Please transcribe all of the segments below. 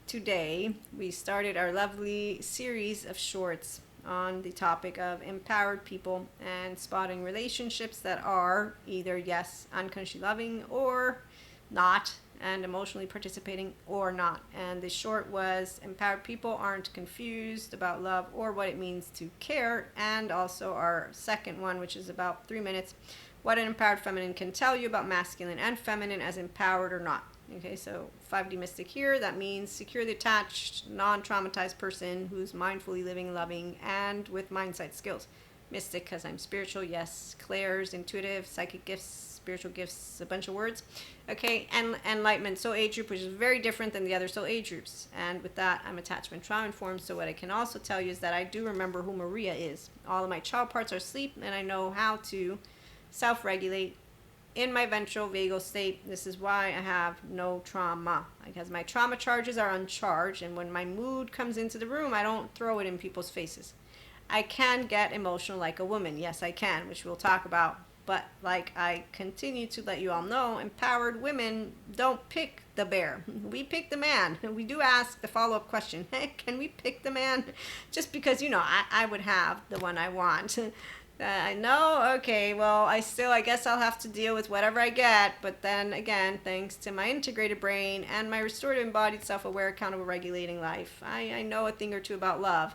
today we started our lovely series of shorts on the topic of empowered people and spotting relationships that are either, yes, unconsciously loving or not, and emotionally participating or not. And the short was empowered people aren't confused about love or what it means to care. And also our second one, which is about 3 minutes, what an empowered feminine can tell you about masculine and feminine as empowered or not. Okay, so 5D mystic here, that means securely attached, non-traumatized person who's mindfully living, loving, and with mindset skills. Mystic because I'm spiritual, yes. Clairs, intuitive, psychic gifts, spiritual gifts, a bunch of words. Okay, and enlightenment, soul age group, which is very different than the other soul age groups. And with that, I'm attachment trauma informed. So what I can also tell you is that I do remember who Maria is. All of my child parts are asleep, and I know how to self-regulate in my ventral vagal state. This is why I have no trauma, because my trauma charges are uncharged, and when my mood comes into the room, I don't throw it in people's faces. I can get emotional like a woman. Yes, I can, which we'll talk about. But like I continue to let you all know, empowered women don't pick the bear. We pick the man. We do ask the follow-up question, hey, can we pick the man? Just because, I would have the one I want. I know, okay, well, I guess I'll have to deal with whatever I get. But then again, thanks to my integrated brain and my restorative embodied self-aware accountable regulating life, I know a thing or two about love.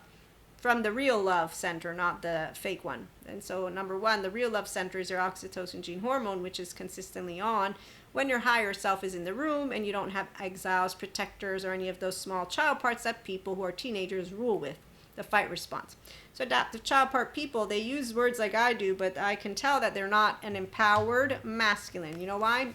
From the real love center, not the fake one. And so number one, the real love center is your oxytocin gene hormone, which is consistently on when your higher self is in the room and you don't have exiles, protectors, or any of those small child parts that people who are teenagers rule with, the fight response. So adaptive child part people, they use words like I do, but I can tell that they're not an empowered masculine. You know why?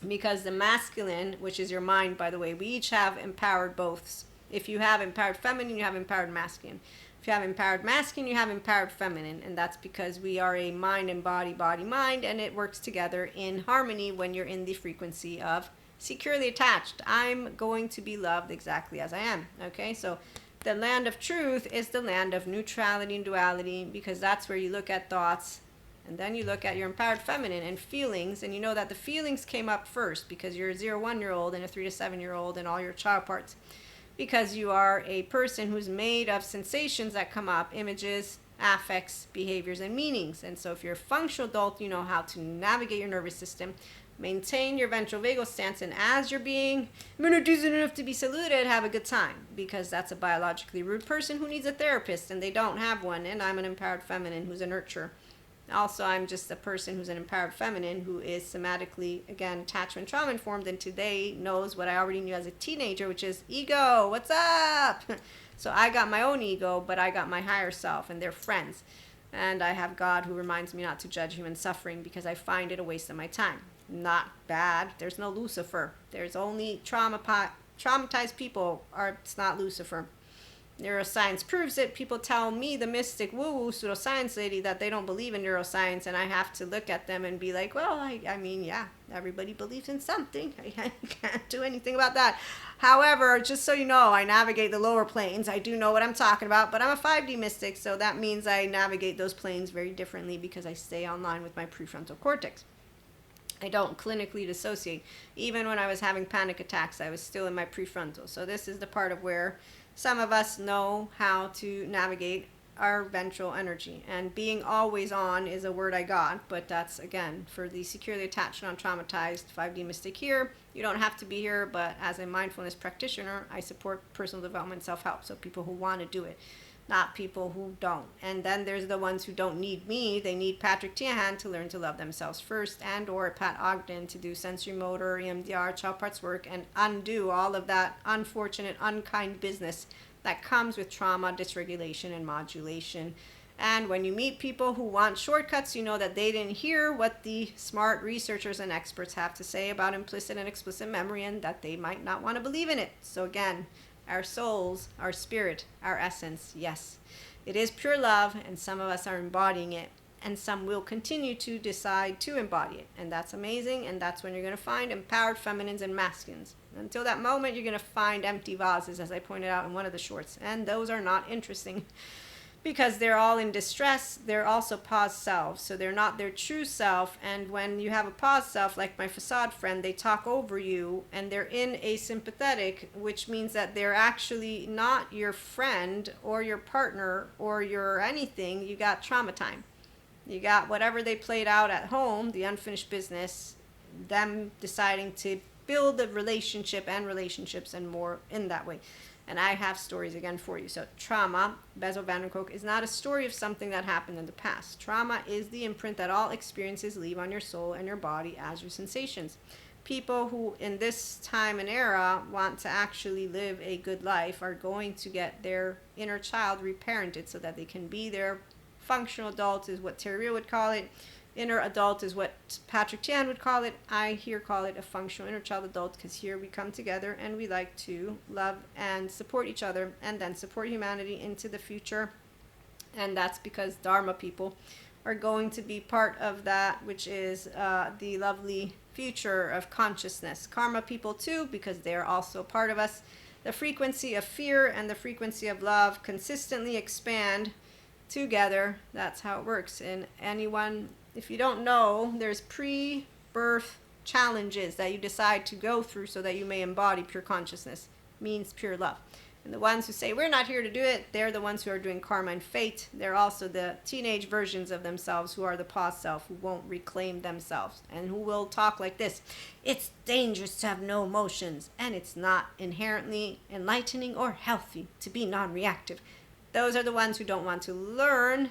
Because the masculine, which is your mind, by the way, we each have empowered boths. If you have empowered feminine, you have empowered masculine. If you have empowered masculine, you have empowered feminine, and that's because we are a mind and body, body, mind, and it works together in harmony when you're in the frequency of securely attached. I'm going to be loved exactly as I am, okay? So the land of truth is the land of neutrality and duality, because that's where you look at thoughts, and then you look at your empowered feminine and feelings, and you know that the feelings came up first because you're a 0-1-year-old and a 3 to 7-year-old and all your child parts. Because you are a person who's made of sensations that come up, images, affects, behaviors, and meanings. And so if you're a functional adult, you know how to navigate your nervous system, maintain your ventral vagal stance, and as you're being decent enough to be saluted, have a good time. Because that's a biologically rude person who needs a therapist, and they don't have one. And I'm an empowered feminine who's a nurturer. Also, I'm just a person who's an empowered feminine who is somatically, again, attachment trauma informed, and today knows what I already knew as a teenager, which is ego, what's up? So I got my own ego, but I got my higher self, and they're friends. And I have God who reminds me not to judge human suffering because I find it a waste of my time. Not bad. There's no Lucifer. There's only traumatized people. It's not Lucifer. Neuroscience proves it. People tell me, the mystic woo-woo pseudoscience lady, that they don't believe in neuroscience, and I have to look at them and be like, well, I mean, yeah, everybody believes in something. I can't do anything about that. However, just so you know, I navigate the lower planes. I do know what I'm talking about, but I'm a 5D mystic, so that means I navigate those planes very differently because I stay online with my prefrontal cortex. I don't clinically dissociate. Even when I was having panic attacks, I was still in my prefrontal. So this is the part of where some of us know how to navigate our ventral energy. And being always on is a word I got, but that's, again, for the securely attached, non-traumatized 5D mystic here. You don't have to be here, but as a mindfulness practitioner, I support personal development, self-help. So people who want to do it, not people who don't. And then there's the ones who don't need me. They need Patrick Tiahan to learn to love themselves first, and or Pat Ogden to do sensory motor, EMDR, child parts work, and undo all of that unfortunate, unkind business that comes with trauma, dysregulation, and modulation. And when you meet people who want shortcuts, you know that they didn't hear what the smart researchers and experts have to say about implicit and explicit memory, and that they might not want to believe in it. So again, our souls, our spirit, our essence, yes, it is pure love, and some of us are embodying it, and some will continue to decide to embody it, and that's amazing. And that's when you're going to find empowered feminines and masculines. Until that moment, you're going to find empty vases, as I pointed out in one of the shorts, and those are not interesting. because they're all in distress. They're also paused selves, so they're not their true self. And when you have a paused self, like my facade friend, they talk over you and they're in a sympathetic, which means that they're actually not your friend or your partner or your anything. You got trauma time. You got whatever they played out at home, the unfinished business, them deciding to build a relationship and relationships and more in that way. And I have stories again for you. So trauma, Bessel van der Kolk, is not a story of something that happened in the past. Trauma is the imprint that all experiences leave on your soul and your body as your sensations. People who in this time and era want to actually live a good life are going to get their inner child reparented so that they can be their functional adult, is what Terry would call it. Inner adult is what Patrick Tian would call it. I here call it a functional inner child adult, because here we come together and we like to love and support each other and then support humanity into the future. And that's because Dharma people are going to be part of that, which is the lovely future of consciousness. Karma people too, because they're also part of us. The frequency of fear and the frequency of love consistently expand together. That's how it works. And anyone, if you don't know, there's pre-birth challenges that you decide to go through so that you may embody pure consciousness, means pure love. And the ones who say we're not here to do it, they're the ones who are doing karma and fate. They're also the teenage versions of themselves who are the past self, who won't reclaim themselves and who will talk like this: it's dangerous to have no emotions, and it's not inherently enlightening or healthy to be non-reactive. Those are the ones who don't want to learn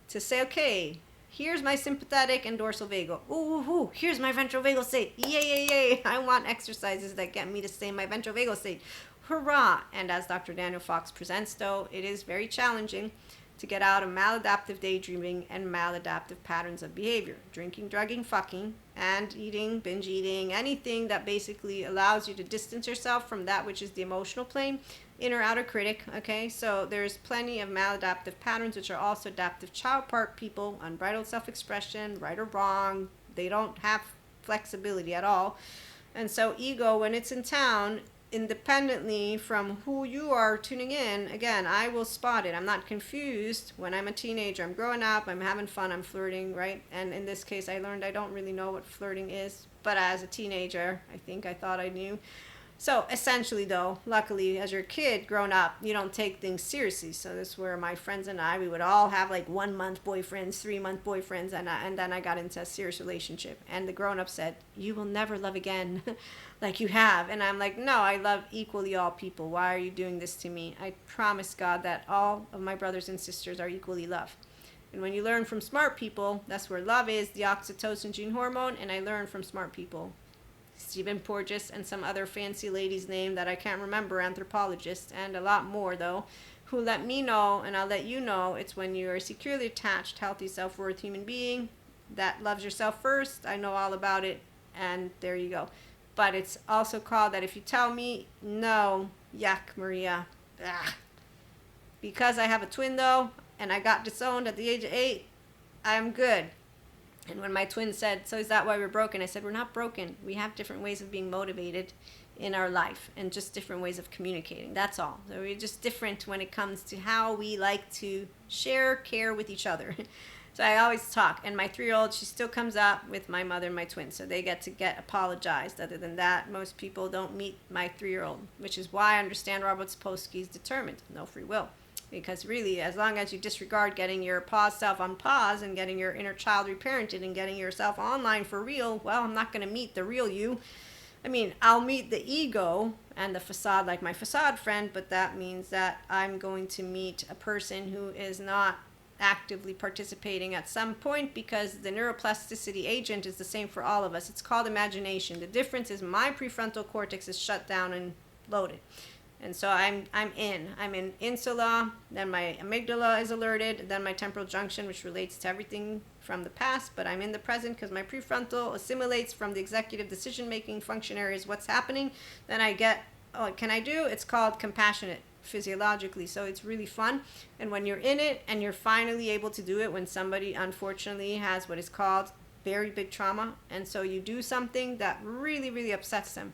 to say, okay, here's my sympathetic and dorsal vagal. Ooh, here's my ventral vagal state. Yay. I want exercises that get me to stay in my ventral vagal state. Hurrah. And as Dr. Daniel Fox presents, though, it is very challenging to get out of maladaptive daydreaming and maladaptive patterns of behavior. Drinking, drugging, fucking, and eating, binge eating, anything that basically allows you to distance yourself from that which is the emotional plane, inner outer critic. Okay, so there's plenty of maladaptive patterns, which are also adaptive child part people, unbridled self-expression, right or wrong. They don't have flexibility at all. And so ego, when it's in town, independently from who you are tuning in, again, I will spot it. I'm not confused when I'm a teenager. I'm growing up, I'm having fun, I'm flirting, right? And in this case, I learned I don't really know what flirting is, but as a teenager, I thought I knew. So essentially, though, luckily, as you're a kid growing up, you don't take things seriously. So this is where my friends and I, we would all have like 1 month boyfriends, 3 month boyfriends, and then I got into a serious relationship. And the grown up said, you will never love again like you have. And I'm like, no, I love equally all people. Why are you doing this to me? I promise God that all of my brothers and sisters are equally loved. And when you learn from smart people, that's where love is, the oxytocin gene hormone. And I learned from smart people. Stephen Porges and some other fancy lady's name that I can't remember, anthropologist, and a lot more, though, who let me know, and I'll let you know, it's when you're a securely attached, healthy, self-worth human being that loves yourself first. I know all about it, and there you go. But it's also called that if you tell me, no, yuck, Maria, because I have a twin, though, and I got disowned at the age of 8, I'm good. And when my twin said, so is that why we're broken? I said, we're not broken. We have different ways of being motivated in our life and just different ways of communicating. That's all. So we're just different when it comes to how we like to share care with each other. So I always talk. And my 3-year-old, she still comes up with my mother and my twin. So they get apologized. Other than that, most people don't meet my 3-year-old, which is why I understand Robert Sapolsky is determined. No free will. Because really, as long as you disregard getting your pause self on pause and getting your inner child reparented and getting yourself online for real, well, I'm not going to meet the real you. I mean, I'll meet the ego and the facade like my facade friend, but that means that I'm going to meet a person who is not actively participating at some point, because the neuroplasticity agent is the same for all of us. It's called imagination. The difference is my prefrontal cortex is shut down and loaded. And so I'm in insula, then my amygdala is alerted, then my temporal junction, which relates to everything from the past, but I'm in the present because my prefrontal assimilates from the executive decision-making function areas what's happening. Then I get, what can I do? It's called compassionate physiologically, so it's really fun. And when you're in it and you're finally able to do it when somebody unfortunately has what is called very big trauma, and so you do something that really, really upsets them.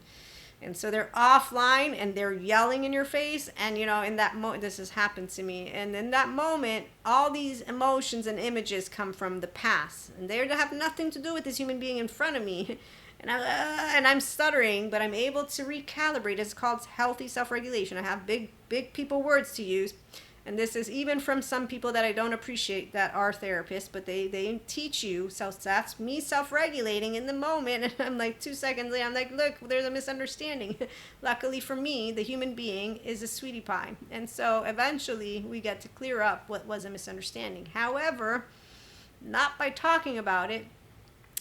And so they're offline and they're yelling in your face. And, in that moment, this has happened to me. And in that moment, all these emotions and images come from the past. And they have nothing to do with this human being in front of me. And I'm stuttering, but I'm able to recalibrate. It's called healthy self-regulation. I have big people words to use. And this is even from some people that I don't appreciate that are therapists, but they teach you. So that's me self-regulating in the moment. And I'm like 2 seconds later, I'm like, look, there's a misunderstanding. Luckily for me, the human being is a sweetie pie. And so eventually we get to clear up what was a misunderstanding. However, not by talking about it.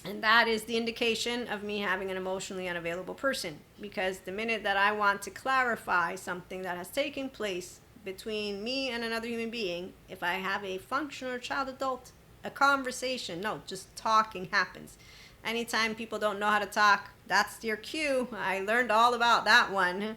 And that is the indication of me having an emotionally unavailable person. Because the minute that I want to clarify something that has taken place between me and another human being, if I have a functional child adult, a conversation, no, just talking happens. Anytime people don't know how to talk, that's your cue. I learned all about that one.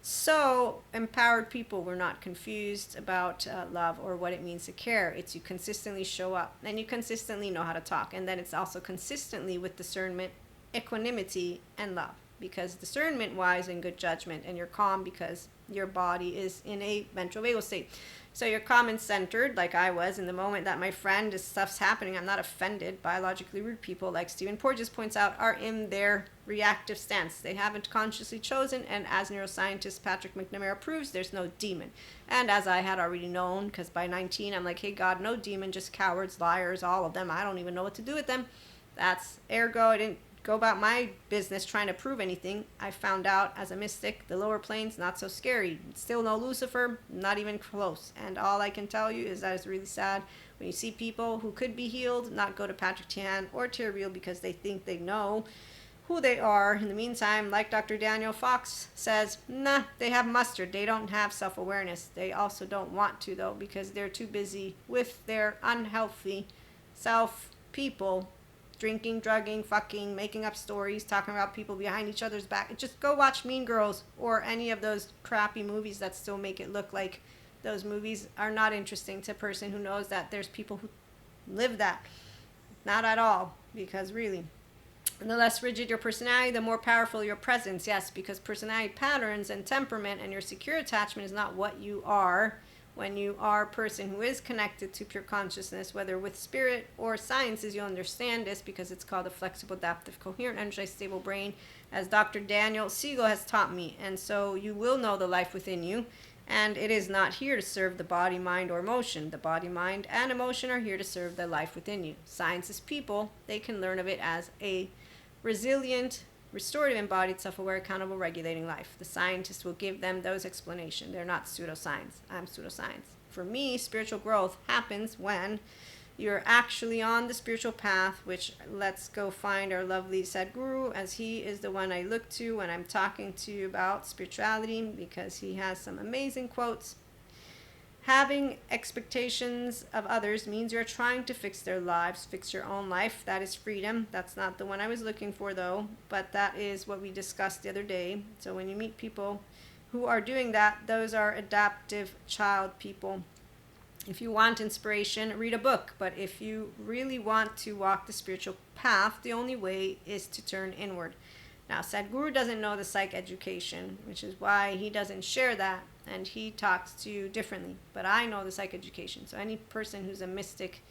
So empowered people, we're not confused about love or what it means to care. It's you consistently show up and you consistently know how to talk. And then it's also consistently with discernment, equanimity, and love. Because discernment wise and good judgment, and you're calm because your body is in a ventral vagal state. So you're calm and centered, like I was in the moment that my friend, this stuff's happening. I'm not offended. Biologically rude people, like Stephen Porges points out, are in their reactive stance. They haven't consciously chosen, and as neuroscientist Patrick McNamara proves, there's no demon. And as I had already known, because by 19, I'm like, hey God, no demon, just cowards, liars, all of them. I don't even know what to do with them. That's ergo, I didn't go about my business trying to prove anything. I found out as a mystic, the lower planes, not so scary. Still no Lucifer, not even close. And all I can tell you is that it's really sad when you see people who could be healed not go to Patrick Tian or Terry because they think they know who they are. In the meantime, like Dr. Daniel Fox says, nah, they have mustard. They don't have self-awareness. They also don't want to, though, because they're too busy with their unhealthy self-people, drinking, drugging, fucking, making up stories, talking about people behind each other's back. Just go watch Mean Girls or any of those crappy movies that still make it look like those movies are not interesting to a person who knows that there's people who live that. Not at all, because really, the less rigid your personality, the more powerful your presence. Yes, because personality patterns and temperament and your secure attachment is not what you are. When you are a person who is connected to pure consciousness, whether with spirit or sciences, you'll understand this because it's called a flexible, adaptive, coherent, energized, stable brain, as Dr. Daniel Siegel has taught me. And so you will know the life within you, and it is not here to serve the body, mind, or emotion. The body, mind, and emotion are here to serve the life within you. Sciences people, they can learn of it as a resilient, restorative, embodied, self-aware, accountable, regulating life. The scientists will give them those explanations. They're not pseudoscience. I'm pseudoscience. For me, spiritual growth happens when you're actually on the spiritual path, which let's go find our lovely Sadhguru, as he is the one I look to when I'm talking to you about spirituality, because he has some amazing quotes. Having expectations of others means you're trying to fix their lives, fix your own life. That is freedom. That's not the one I was looking for, though, but that is what we discussed the other day. So when you meet people who are doing that, those are adaptive child people. If you want inspiration, read a book. But if you really want to walk the spiritual path, the only way is to turn inward. Now, Sadhguru doesn't know the psych education, which is why he doesn't share that, and he talks to you differently. But I know the psych education. So any person who's a mystic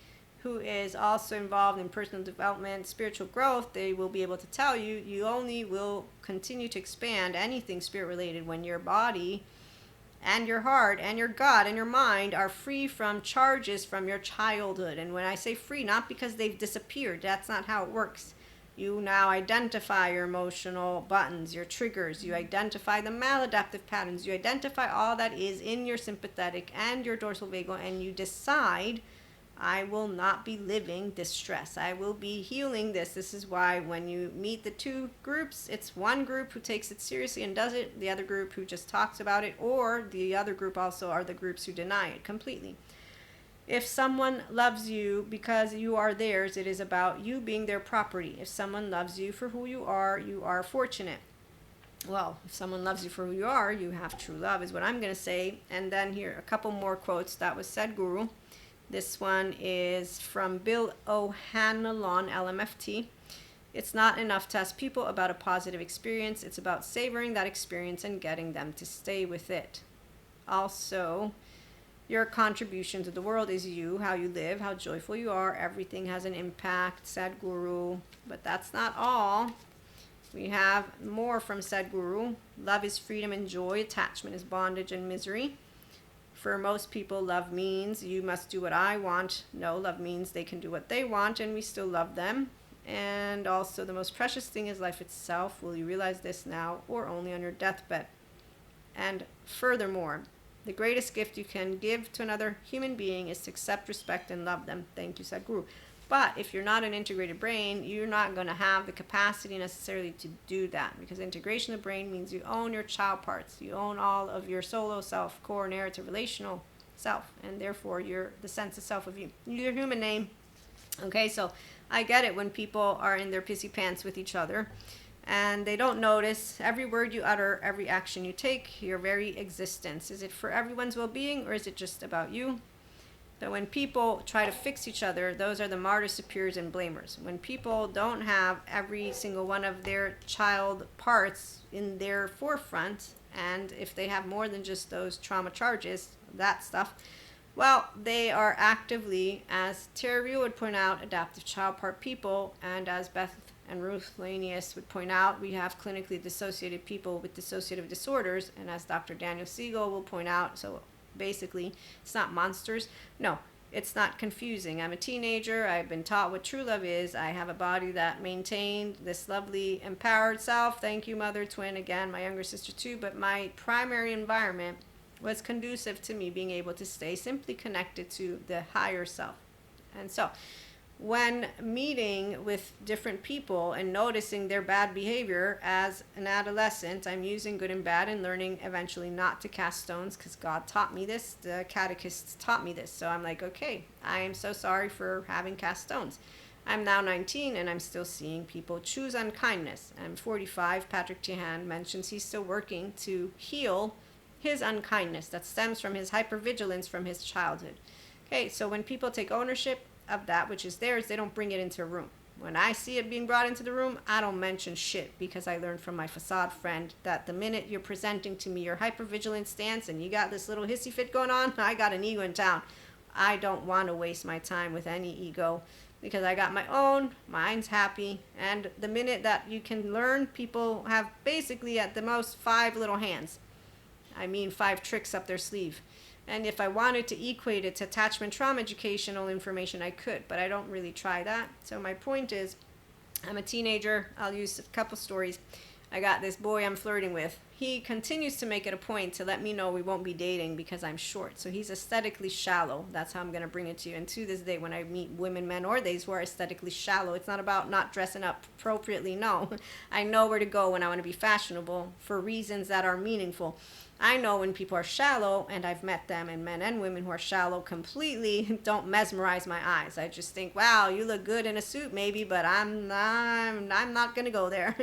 who is also involved in personal development, spiritual growth, they will be able to tell you, you only will continue to expand anything spirit related when your body and your heart and your gut and your mind are free from charges from your childhood. And when I say free, not because they've disappeared, that's not how it works. You now identify your emotional buttons, your triggers. You identify the maladaptive patterns. You identify all that is in your sympathetic and your dorsal vagal, and you decide, I will not be living this stress. I will be healing this. This is why when you meet the two groups, it's one group who takes it seriously and does it, the other group who just talks about it, or the other group also are the groups who deny it completely. If someone loves you because you are theirs, it is about you being their property. If someone loves you for who you are fortunate. Well, if someone loves you for who you have true love, is what I'm going to say. And then here, a couple more quotes. That was Sadhguru. This one is from Bill O'Hanlon, LMFT. It's not enough to ask people about a positive experience. It's about savoring that experience and getting them to stay with it. Also, your contribution to the world is you, how you live, how joyful you are. Everything has an impact, Sadhguru. But that's not all. We have more from Sadhguru. Love is freedom and joy. Attachment is bondage and misery. For most people, love means you must do what I want. No, love means they can do what they want and we still love them. And also, the most precious thing is life itself. Will you realize this now or only on your deathbed? And furthermore, the greatest gift you can give to another human being is to accept, respect, and love them. Thank you, Sadhguru. But if you're not an integrated brain, you're not going to have the capacity necessarily to do that, because integration of brain means you own your child parts. You own all of your solo self, core, narrative, relational self, and therefore you're the sense of self of you. Your human name. Okay, so I get it when people are in their pissy pants with each other and they don't notice every word you utter, every action you take, your very existence. Is it for everyone's well-being or is it just about you? But when people try to fix each other, those are the martyrs, superiors, and blamers. When people don't have every single one of their child parts in their forefront, and if they have more than just those trauma charges, that stuff, well, they are actively, as Terry would point out, adaptive child part people, and as Beth and Ruth Lanius would point out, we have clinically dissociated people with dissociative disorders, and as Dr. Daniel Siegel will point out, so basically, it's not monsters. No, it's not confusing. I'm a teenager. I've been taught what true love is. I have a body that maintained this lovely empowered self. Thank you, mother, twin, again, my younger sister too, but my primary environment was conducive to me being able to stay simply connected to the higher self. And so when meeting with different people and noticing their bad behavior as an adolescent, I'm using good and bad and learning eventually not to cast stones because God taught me this. The catechists taught me this. So I'm like, okay, I am so sorry for having cast stones. I'm now 19 and I'm still seeing people choose unkindness. I'm 45. Patrick Tihan mentions he's still working to heal his unkindness that stems from his hypervigilance from his childhood. Okay, so when people take ownership of that which is theirs, they don't bring it into a room. When I see it being brought into the room, I don't mention shit because I learned from my facade friend that the minute you're presenting to me your hypervigilant stance and you got this little hissy fit going on, I got an ego in town. I don't want to waste my time with any ego because I got my own, mine's happy, and the minute that you can learn, people have basically at the most 5 little hands. I mean 5 tricks up their sleeve. And if I wanted to equate it to attachment trauma educational information, I could, but I don't really try that. So my point is, I'm a teenager. I'll use a couple stories. I got this boy I'm flirting with. He continues to make it a point to let me know we won't be dating because I'm short. So he's aesthetically shallow. That's how I'm going to bring it to you. And to this day, when I meet women, men, or theys who are aesthetically shallow, it's not about not dressing up appropriately. No, I know where to go when I want to be fashionable for reasons that are meaningful. I know when people are shallow, and I've met them, and men and women who are shallow completely don't mesmerize my eyes. I just think, wow, you look good in a suit maybe, but I'm not going to go there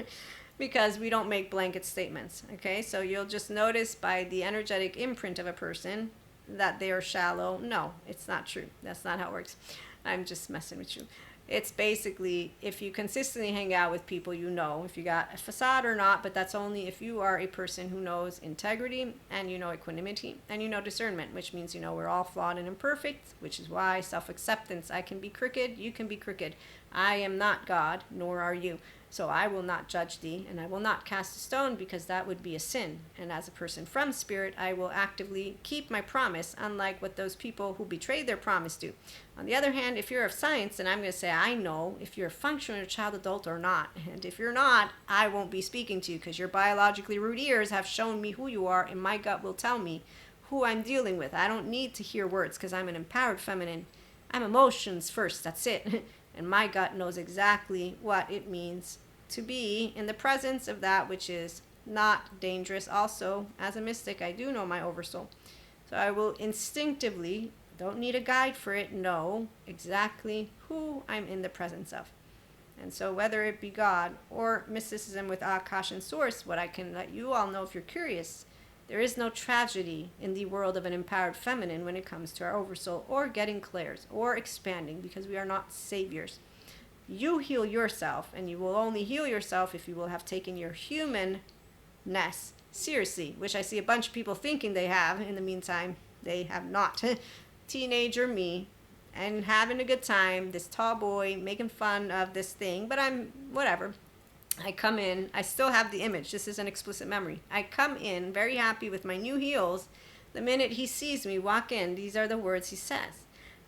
because we don't make blanket statements, okay? So you'll just notice by the energetic imprint of a person that they are shallow. No, it's not true. That's not how it works. I'm just messing with you. It's basically, if you consistently hang out with people, you know if you got a facade or not, but that's only if you are a person who knows integrity and you know equanimity and you know discernment, which means you know we're all flawed and imperfect, which is why self-acceptance. I can be crooked, you can be crooked. I am not God, nor are you. So I will not judge thee, and I will not cast a stone because that would be a sin. And as a person from spirit, I will actively keep my promise, unlike what those people who betrayed their promise do. On the other hand, if you're of science, then I'm going to say, I know if you're a functional child adult or not. And if you're not, I won't be speaking to you because your biologically root ears have shown me who you are, and my gut will tell me who I'm dealing with. I don't need to hear words because I'm an empowered feminine. I'm emotions first, that's it. And my gut knows exactly what it means to be in the presence of that which is not dangerous. Also, as a mystic, I do know my oversoul. So I will instinctively, don't need a guide for it, know exactly who I'm in the presence of. And so whether it be God or mysticism with Akash and Source, what I can let you all know if you're curious, there is no tragedy in the world of an empowered feminine when it comes to our oversoul or getting clairs or expanding, because we are not saviors. You heal yourself, and you will only heal yourself if you will have taken your humanness seriously, which I see a bunch of people thinking they have. In the meantime, they have not. Teenager me, and having a good time, this tall boy making fun of this thing, but I'm whatever. I come in, I still have the image. This is an explicit memory. I come in very happy with my new heels. The minute he sees me walk in, these are the words he says.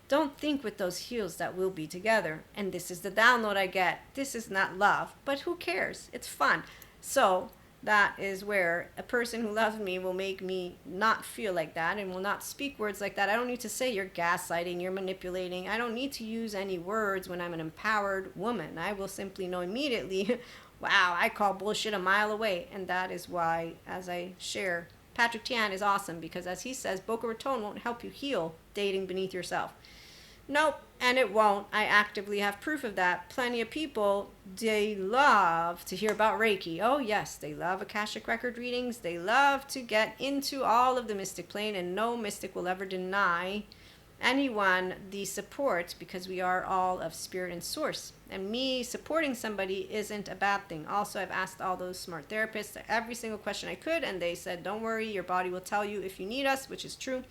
Don't think with those heels that we'll be together. And this is the download I get. This is not love, but who cares? It's fun. So that is where a person who loves me will make me not feel like that and will not speak words like that. I don't need to say you're gaslighting, you're manipulating. I don't need to use any words when I'm an empowered woman. I will simply know immediately, wow, I call bullshit a mile away. And that is why, as I share, Patrick Tian is awesome, because as he says, Boca Raton won't help you heal dating beneath yourself. Nope, and it won't. I actively have proof of that. Plenty of people, they love to hear about Reiki. Oh yes, they love Akashic record readings. They love to get into all of the mystic plane, and no mystic will ever deny anyone the support, because we are all of spirit and source. And me supporting somebody isn't a bad thing. Also, I've asked all those smart therapists every single question I could, and they said, don't worry, your body will tell you if you need us, which is true,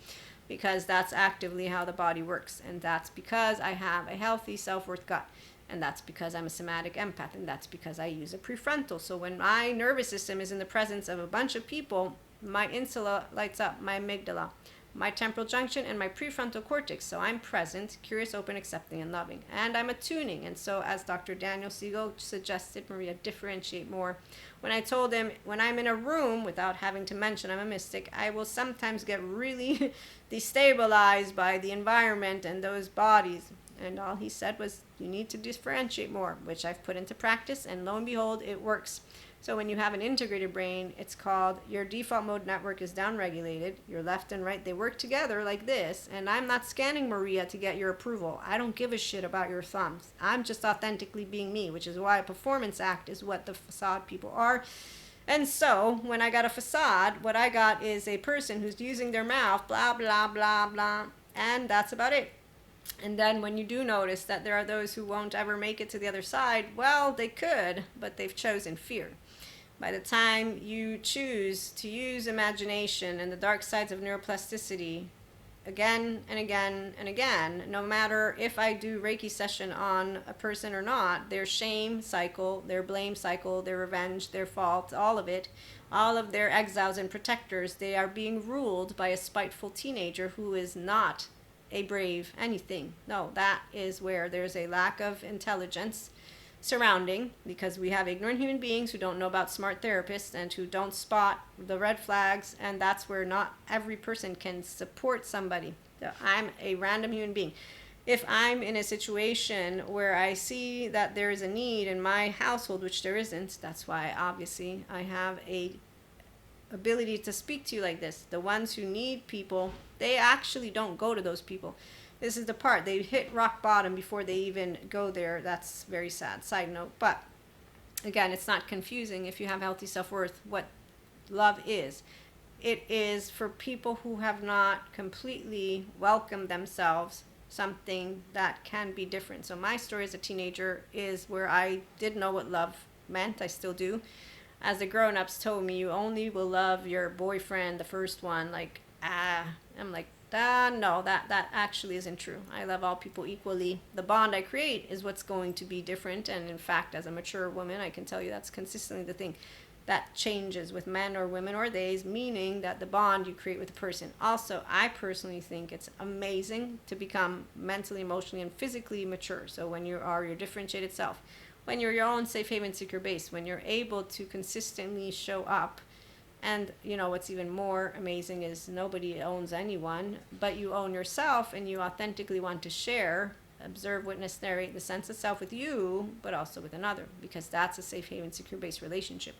because that's actively how the body works. And that's because I have a healthy self-worth gut. And that's because I'm a somatic empath. And that's because I use a prefrontal. So when my nervous system is in the presence of a bunch of people, my insula lights up, my amygdala, my temporal junction, and my prefrontal cortex. So I'm present, curious, open, accepting, and loving. And I'm attuning. And so, as Dr. Daniel Siegel suggested, Maria, differentiate more. When I told him, when I'm in a room, without having to mention I'm a mystic, I will sometimes get really destabilized by the environment and those bodies. And all he said was, you need to differentiate more, which I've put into practice, and lo and behold, it works. So when you have an integrated brain, it's called your default mode network is downregulated. Your left and right, they work together like this. And I'm not scanning Maria to get your approval. I don't give a shit about your thumbs. I'm just authentically being me, which is why a performance act is what the facade people are. And so when I got a facade, what I got is a person who's using their mouth, blah, blah, blah, blah. And that's about it. And then when you do notice that there are those who won't ever make it to the other side, well, they could, but they've chosen fear. By the time you choose to use imagination and the dark sides of neuroplasticity again and again and again, no matter if I do Reiki session on a person or not, their shame cycle, their blame cycle, their revenge, their fault, all of it, all of their exiles and protectors, they are being ruled by a spiteful teenager who is not a brave anything. No, that is where there's a lack of intelligence surrounding, because we have ignorant human beings who don't know about smart therapists and who don't spot the red flags, and that's where not every person can support somebody. So I'm a random human being. If I'm in a situation where I see that there is a need in my household, which there isn't, that's why obviously I have a ability to speak to you like this. The ones who need people, they actually don't go to those people. This is the part. They hit rock bottom before they even go there. That's very sad. Side note. But again, it's not confusing if you have healthy self-worth what love is. It is for people who have not completely welcomed themselves something that can be different. So my story as a teenager is where I did know what love meant. I still do. As the grown-ups told me, you only will love your boyfriend, the first one. Like, I'm like, no, that actually isn't true. I love all people equally. The bond I create is what's going to be different. And in fact, as a mature woman, I can tell you that's consistently the thing that changes with men or women or theys, meaning that the bond you create with a person. Also, I personally think it's amazing to become mentally, emotionally, and physically mature. So when you are your differentiated self, when you're your own safe haven, secure base, when you're able to consistently show up. And you know what's even more amazing is nobody owns anyone, but you own yourself, and you authentically want to share, observe, witness, narrate the sense of self with you, but also with another, because that's a safe haven, secure base relationship.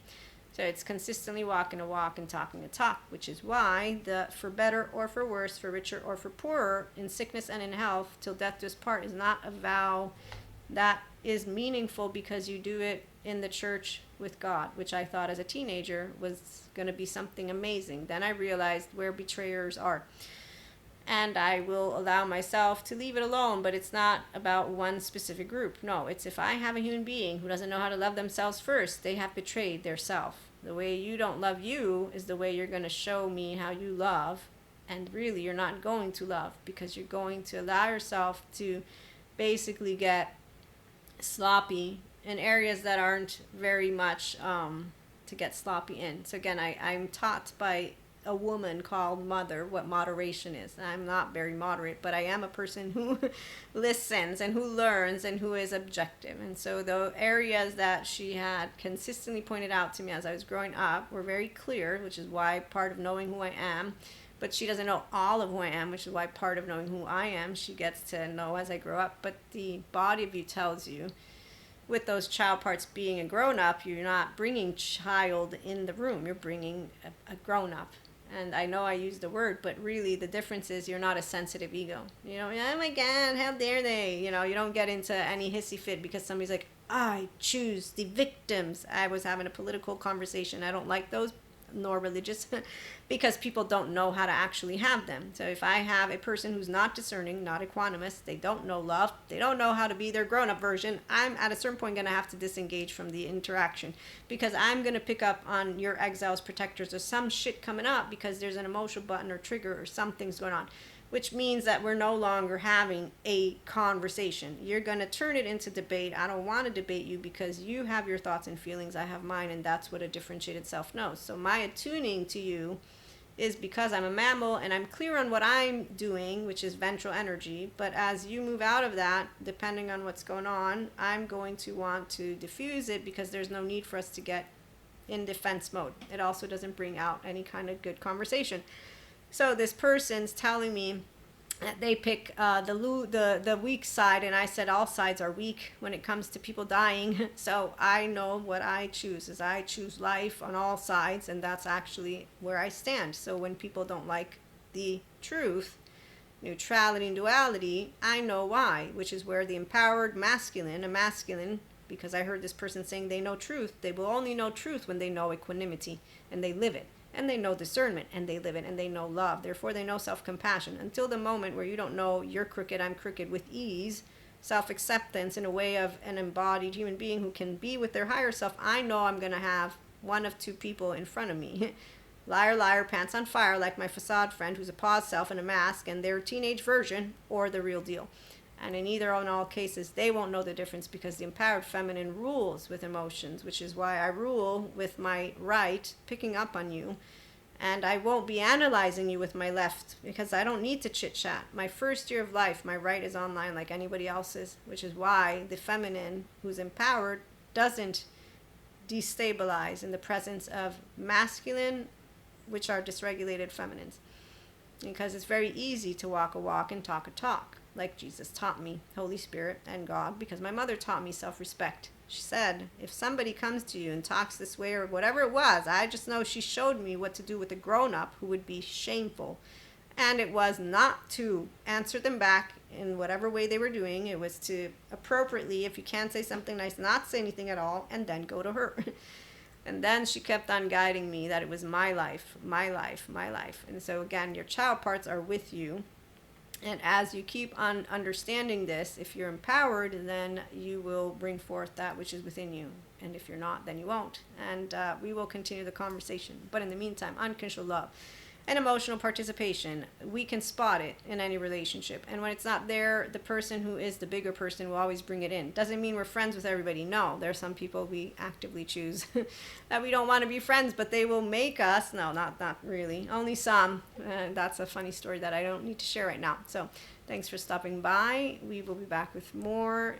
So it's consistently walking a walk and talking a talk, which is why the for better or for worse, for richer or for poorer, in sickness and in health, till death do us part, is not a vow that is meaningful because you do it in the church with God, which I thought as a teenager was going to be something amazing. Then I realized where betrayers are. and I will allow myself to leave it alone. But it's not about one specific group. No, it's if I have a human being who doesn't know how to love themselves first, they have betrayed their self. The way you don't love you is the way you're going to show me how you love. And really, you're not going to love, because you're going to allow yourself to basically get sloppy in areas that aren't very much to get sloppy in. So again, I'm taught by a woman called Mother what moderation is. I'm not very moderate, but I am a person who listens and who learns and who is objective. And so the areas that she had consistently pointed out to me as I was growing up were very clear, which is why part of knowing who I am. But she doesn't know all of who I am, which is why part of knowing who I am, she gets to know as I grow up. But the body of you tells you, with those child parts being a grown-up, you're not bringing child in the room. You're bringing a grown-up. And I know I use the word, but really the difference is you're not a sensitive ego. You know, oh my God, how dare they? You know, you don't get into any hissy fit because somebody's like, I choose the victims. I was having a political conversation. I don't like those, nor religious, because people don't know how to actually have them. So if I have a person who's not discerning, not equanimous, they don't know love, they don't know how to be their grown-up version, I'm at a certain point going to have to disengage from the interaction, because I'm going to pick up on your exiles, protectors, or some shit coming up because there's an emotional button or trigger or something's going on, which means that we're no longer having a conversation. You're going to turn it into debate. I don't want to debate you because you have your thoughts and feelings, I have mine, and that's what a differentiated self knows. So my attuning to you is because I'm a mammal and I'm clear on what I'm doing, which is ventral energy. But as you move out of that, depending on what's going on, I'm going to want to diffuse it, because there's no need for us to get in defense mode. It also doesn't bring out any kind of good conversation. So this person's telling me that they pick the weak side, and I said all sides are weak when it comes to people dying. So I know what I choose is I choose life on all sides, and that's actually where I stand. So when people don't like the truth, neutrality and duality, I know why, which is where the empowered masculine, a masculine, because I heard this person saying they know truth, they will only know truth when they know equanimity and they live it. And they know discernment, and they live it, and they know love. Therefore, they know self-compassion. Until the moment where you don't know you're crooked, I'm crooked with ease, self-acceptance in a way of an embodied human being who can be with their higher self, I know I'm going to have one of two people in front of me. Liar, liar, pants on fire, like my facade friend who's a pause self in a mask, and their teenage version, or the real deal. And in either or in all cases, they won't know the difference, because the empowered feminine rules with emotions, which is why I rule with my right, picking up on you. And I won't be analyzing you with my left, because I don't need to chit-chat. My first year of life, my right is online like anybody else's, which is why the feminine who's empowered doesn't destabilize in the presence of masculine, which are dysregulated feminines. Because it's very easy to walk a walk and talk a talk, like Jesus taught me, Holy Spirit and God, because my mother taught me self-respect. She said, if somebody comes to you and talks this way or whatever it was, I just know she showed me what to do with a grown-up who would be shameful. And it was not to answer them back in whatever way they were doing. It was to appropriately, if you can't say something nice, not say anything at all, and then go to her. And then she kept on guiding me that it was my life, my life, my life. And so again, your child parts are with you. And as you keep on understanding this, if you're empowered, then you will bring forth that which is within you. And if you're not, then you won't. And we will continue the conversation. But in the meantime, unconditional love and emotional participation, we can spot it in any relationship. And when it's not there, the person who is the bigger person will always bring it in. Doesn't mean we're friends with everybody. No, there are some people we actively choose that we don't want to be friends, but they will make us. No, not really. Only some. That's a funny story that I don't need to share right now. So thanks for stopping by. We will be back with more